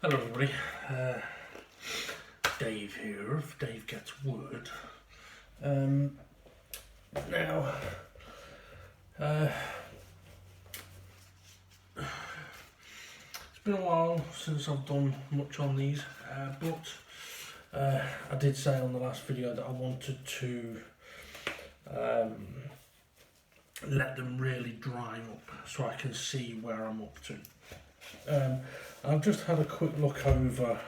Hello everybody, Dave here, if Dave gets word. Now, it's been a while since I've done much on these, but I did say on the last video that I wanted to let them really dry up so I can see where I'm up to. I've just had a quick look over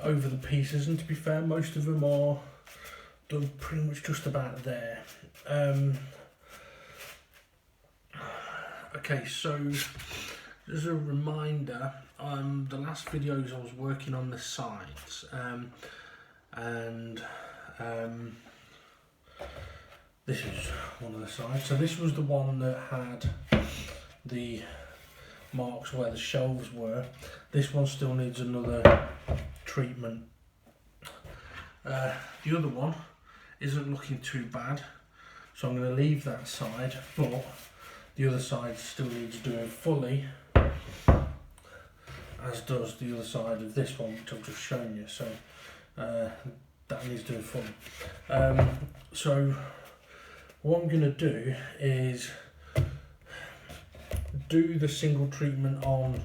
over the pieces, and to be fair, most of them are done pretty much just about there. Okay, so as a reminder, the last videos I was working on the sides, and this is one of the sides. So this was the one that had the marks where the shelves were. This one still needs another treatment. The other one isn't looking too bad, so I'm going to leave that side, but the other side still needs doing fully, as does the other side of this one, which I've just shown you. So that needs doing fully. So what I'm going to do is do the single treatment on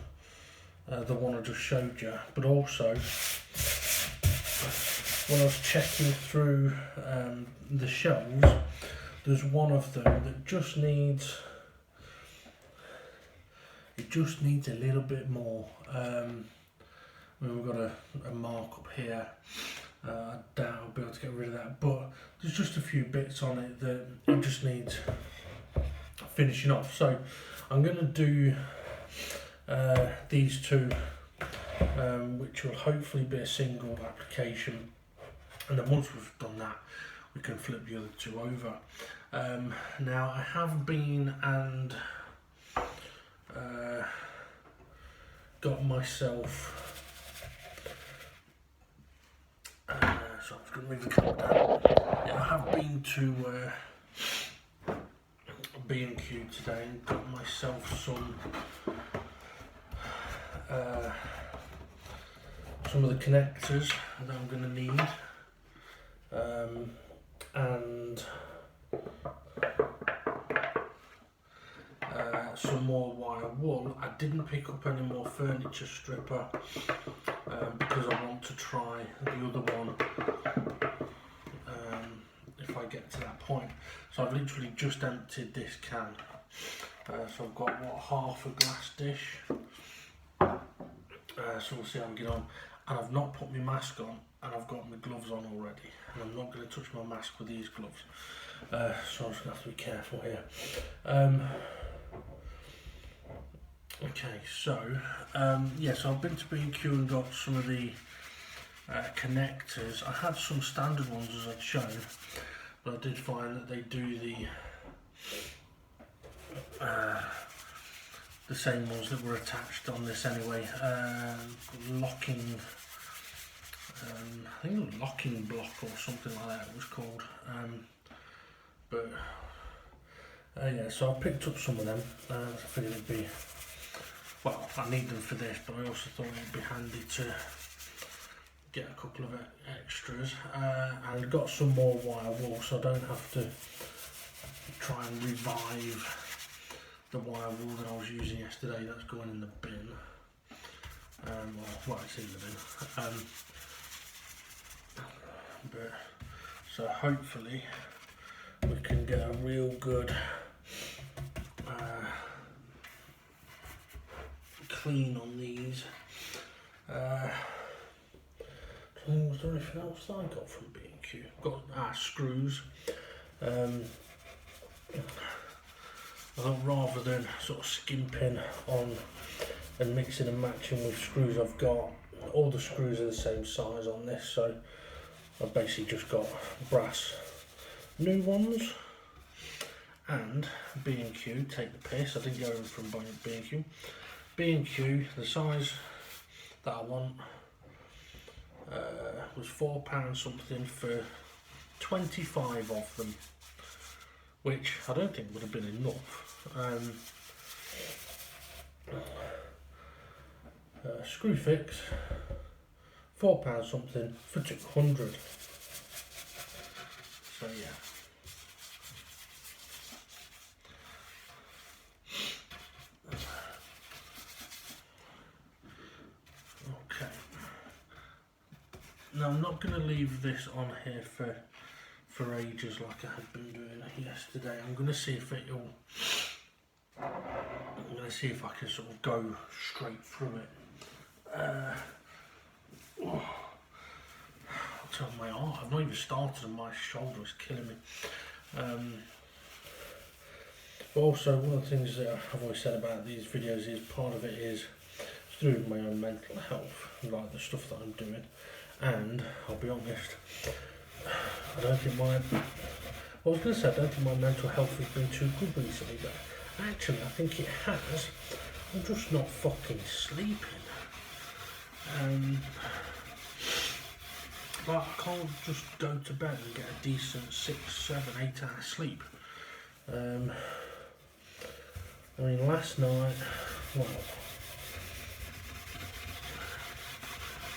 the one I just showed you, but also when I was checking through the shelves, there's one of them that just needs a little bit more. I mean, we've got a mark up here. I doubt I'll be able to get rid of that, but there's just a few bits on it that it just needs finishing off. So I'm going to do these two, which will hopefully be a single application, and then once we've done that, we can flip the other two over. Now I have been and got myself, so I'm just going to move the camera down. Yeah, I have been to B&Q today and got myself some of the connectors that I'm going to need, and some more wire wool. I didn't pick up any more furniture stripper because I want to try the other one if I get to that point. So I've literally just emptied this can. So I've got half a glass dish. So we'll see how we get on. And I've not put my mask on, and I've got my gloves on already. And I'm not going to touch my mask with these gloves. So I'm just going to have to be careful here. Okay, so so I've been to B&Q and got some of the connectors. I had some standard ones as I'd shown, but I did find that they do the same ones that were attached on this anyway. Locking, I think it was locking block or something like that it was called. Yeah, so I picked up some of them. I figured it'd be, well, I need them for this, but I also thought it'd be handy to get a couple of extras, and got some more wire wool, so I don't have to try and revive the wire wool that I was using yesterday. That's going in the bin, well, it's in the bin, but so hopefully we can get a real good clean on these. Was there anything else that I got from B&Q? Got screws. I thought rather than sort of skimping on and mixing and matching with screws I've got, all the screws are the same size on this, so I've basically just got brass new ones. And B&Q take the piss. I didn't go from B&Q. B&Q, the size that I want, was £4 something for 25 of them, which I don't think would have been enough. Screw fix, £4 something for 200. So yeah. Okay. Now I'm not going to leave this on here for ages like I had been doing yesterday. I'm going to see if it'll. I'm going to see if I can sort of go straight through it. I'll tell my arm. I've not even started and my shoulder is killing me. But also, one of the things that I've always said about these videos is part of it is through my own mental health, like the stuff that I'm doing. And I'll be honest, I don't think I was going to say I don't think my mental health has been too good recently, but actually I think it has. I'm just not fucking sleeping. Like I can't just go to bed and get a decent 6, 7, 8 hours sleep. I mean, last night, well,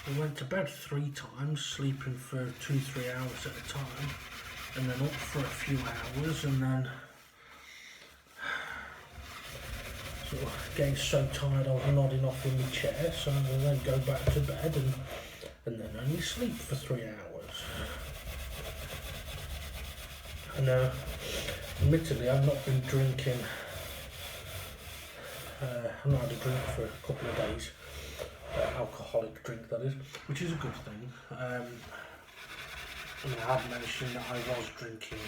I went to bed 3 times, sleeping for 2-3 hours at a time, and then up for a few hours, and then sort of getting so tired I was nodding off in the chair, so I then go back to bed and then only sleep for 3 hours. And admittedly, I've not been drinking. I've not had a drink for a couple of days. Alcoholic drink, that is, which is a good thing. And I have mentioned that I was drinking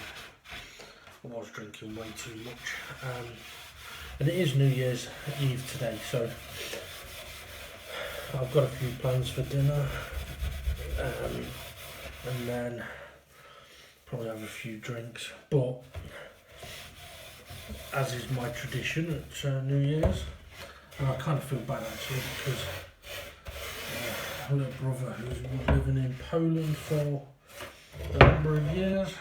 way too much. And it is New Year's Eve today, so I've got a few plans for dinner, and then probably have a few drinks. But as is my tradition at New Year's, and I kind of feel bad actually because my little brother, who's been living in Poland for a number of years,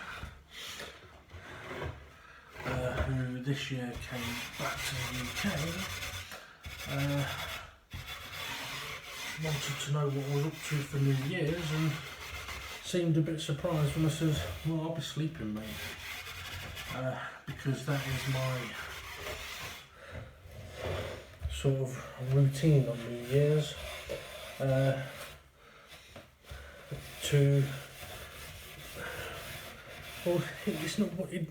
who this year came back to the UK, wanted to know what I was up to for New Year's and seemed a bit surprised when I said, well, I'll be sleeping, mate, because that is my sort of routine on New Year's. Well, it's not what it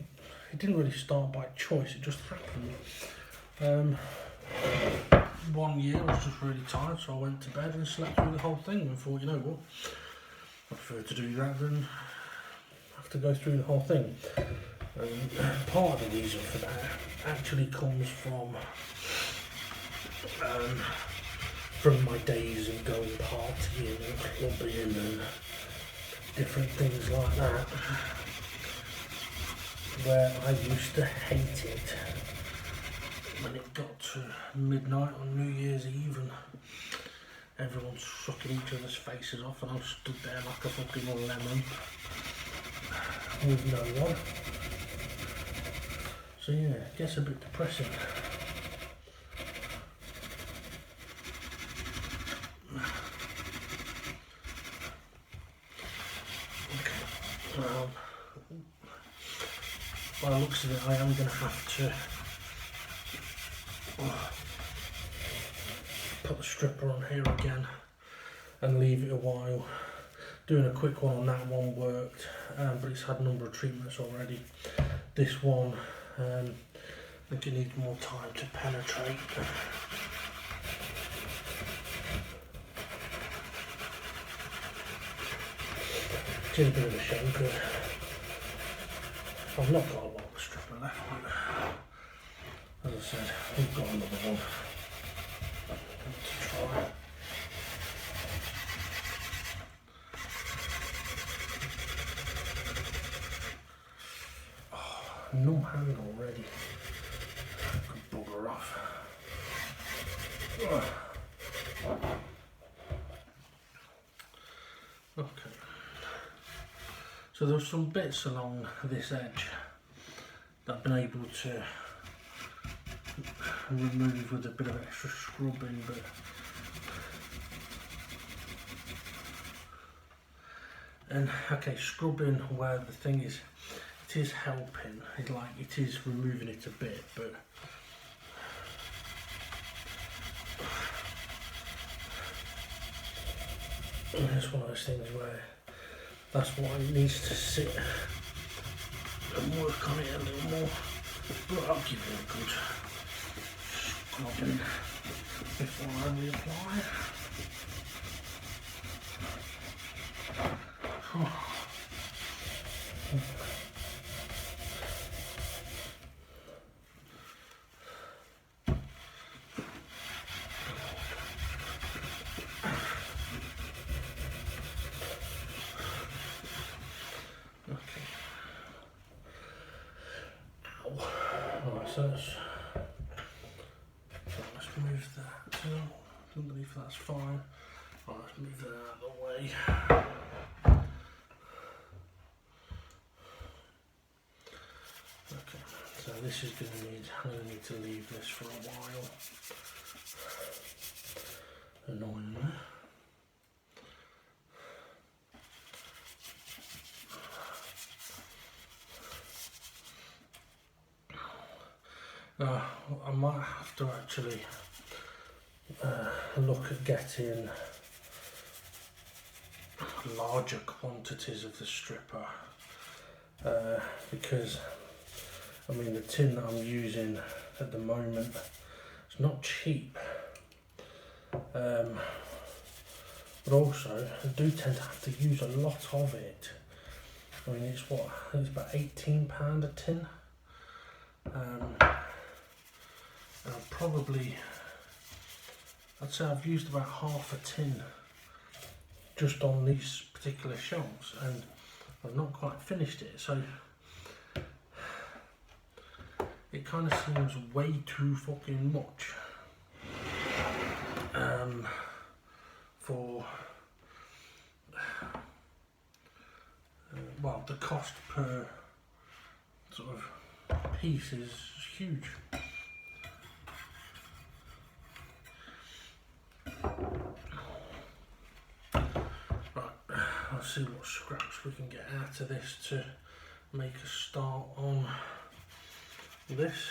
didn't really start by choice, it just happened. One year I was just really tired, so I went to bed and slept through the whole thing and thought, you know what, I prefer to do that than have to go through the whole thing. And part of the reason for that actually comes from my days of going partying and clubbing and different things like that, where I used to hate it when it got to midnight on New Year's Eve and everyone's sucking each other's faces off and I'm stood there like a fucking lemon with no one. So yeah, it gets a bit depressing. By the looks of it, I am going to have to put the stripper on here again and leave it a while. Doing a quick one on that one worked, but it's had a number of treatments already. This one, I think it needs more time to penetrate. It's a bit of a shame because I've not got a lot of stripper left, but as I said, we've got another one to try. Oh, numb hand already. Could bugger off. Okay. So there's some bits along this edge that I've been able to remove with a bit of extra scrubbing, but And okay, scrubbing where the thing is, it is helping. It is removing it a bit, but it's one of those things where that's why it needs to sit and work on it a little more. But I'll give it a good scrubbing before I reapply. So let's move that. I don't believe that's fine. Right, let's move that out of the way. Okay, so this is I'm going to need to leave this for a while. Annoyingly. I might have to actually look at getting larger quantities of the stripper because I mean the tin that I'm using at the moment is not cheap, but also I do tend to have to use a lot of it. I mean it's about £18 a tin. I'd say I've used about half a tin just on these particular shelves, and I've not quite finished it, so it kind of seems way too fucking much for well, the cost per sort of piece is huge. Let's see what scraps we can get out of this to make a start on this.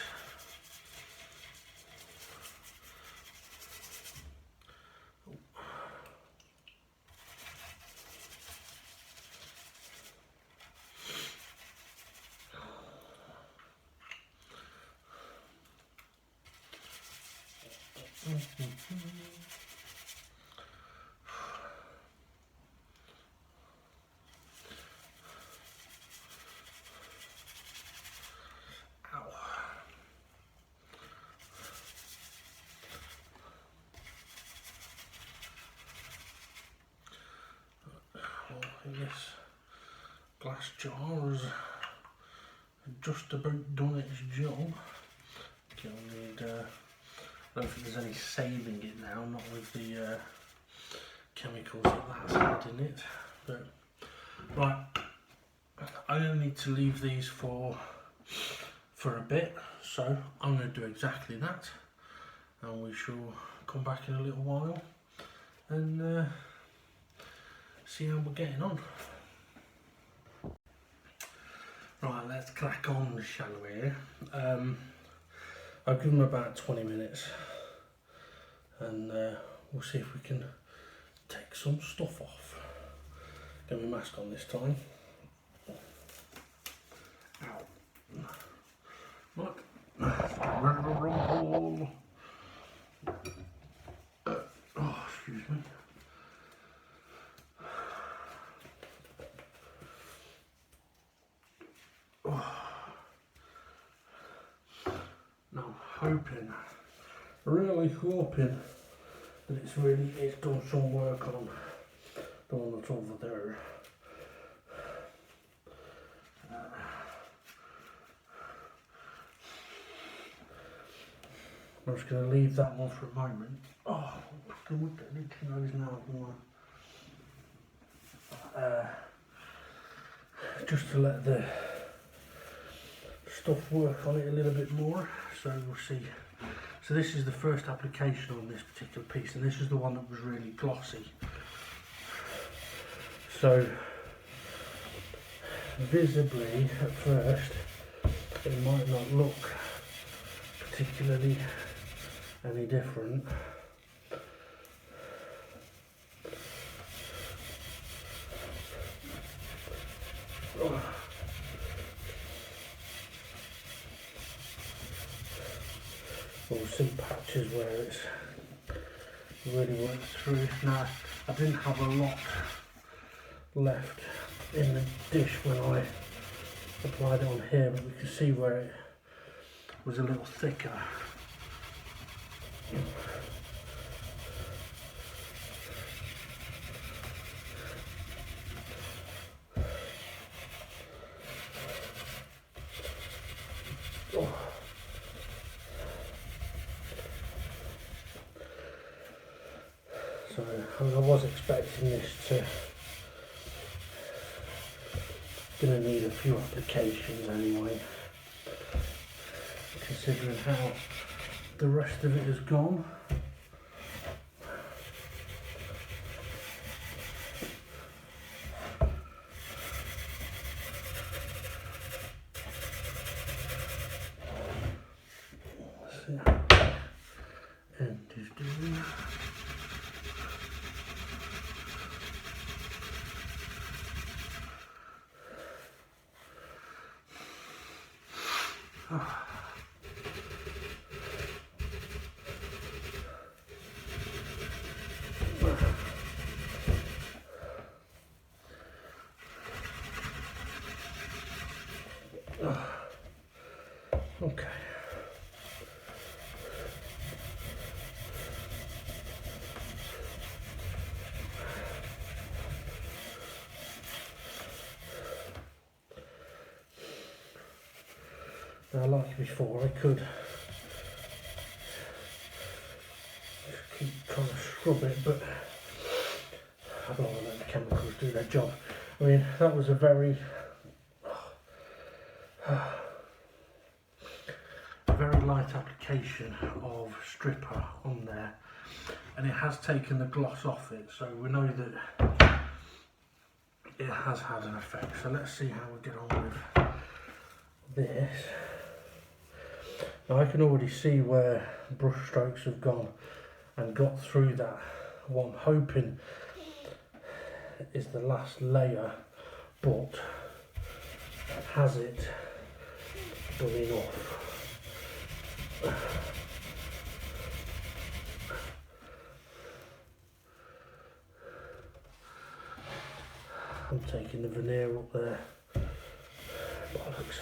This glass jar has just about done its job. Okay, I don't think there's any saving it now, not with the chemicals that's had in it. But right, I only need to leave these for a bit, so I'm going to do exactly that, and we shall come back in a little while and see how we're getting on. Right, let's crack on, shall we? I'll give them about 20 minutes and we'll see if we can take some stuff off. Get my mask on this time. Ow. Look. Oh, excuse me. Really hoping that it's done some work on the one that's over there. I'm just going to leave that one for a moment. Oh, can we get into those now? Just to let the stuff work on it a little bit more, so we'll see. So this is the first application on this particular piece, and this is the one that was really glossy. So visibly at first it might not look particularly any different. We'll see patches where it's really worked through. Now, I didn't have a lot left in the dish when I applied it on here, but we can see where it was a little thicker. So I was expecting this to gonna need a few applications anyway, considering how the rest of it has gone. Let's see how end is doing. Okay. Now, like before, I could keep trying to scrub it, but I don't want to let the chemicals do their job. I mean, that was a very light application of stripper on there, and it has taken the gloss off it, so we know that it has had an effect. So let's see how we get on with this. Now I can already see where brush strokes have gone and got through that. What I'm hoping is the last layer, but has it done enough? I'm taking the veneer up there. Bollocks.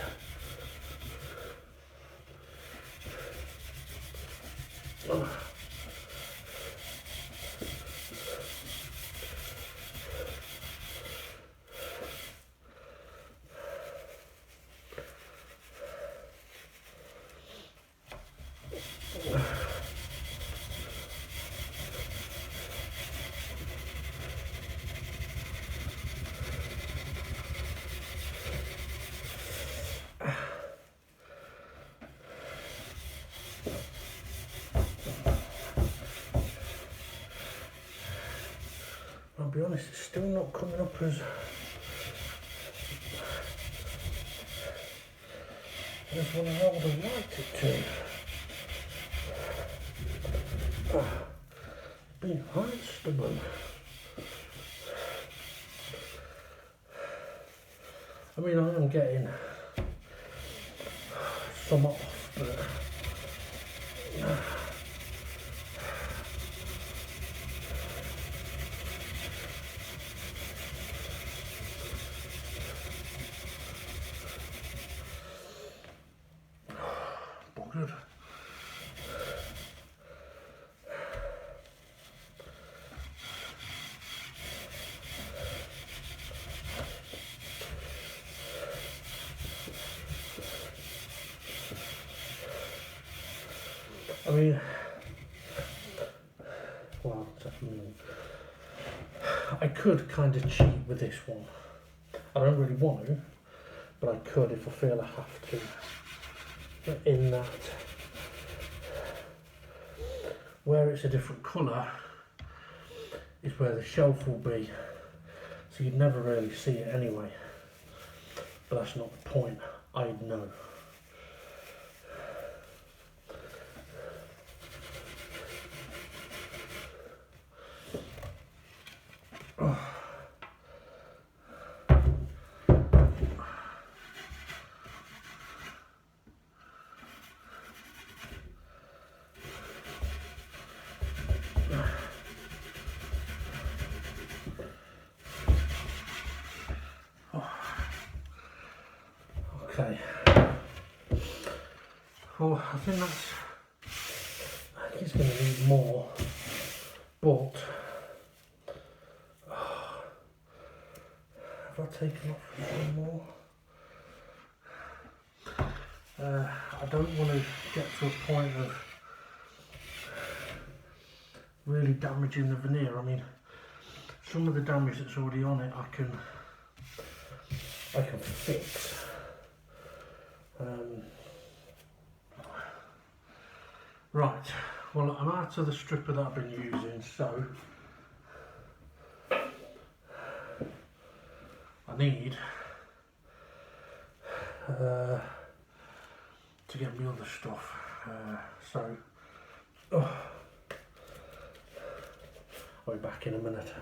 I'll be honest, it's still not coming up as what I would have liked it to. Been quite stubborn. I mean, I am getting some off, but buggered. I mean, well, I could kind of cheat with this one. I don't really want to, but I could if I feel I have to. In that, where it's a different colour is where the shelf will be, so you'd never really see it anyway. but that's not the point. I know. Okay. Well, I think it's going to need more, but have I taken off some more? I don't want to get to a point of really damaging the veneer. I mean, some of the damage that's already on it I can fix. Right, well, I'm out of the stripper that I've been using, so I need to get my other stuff. I'll be back in a minute.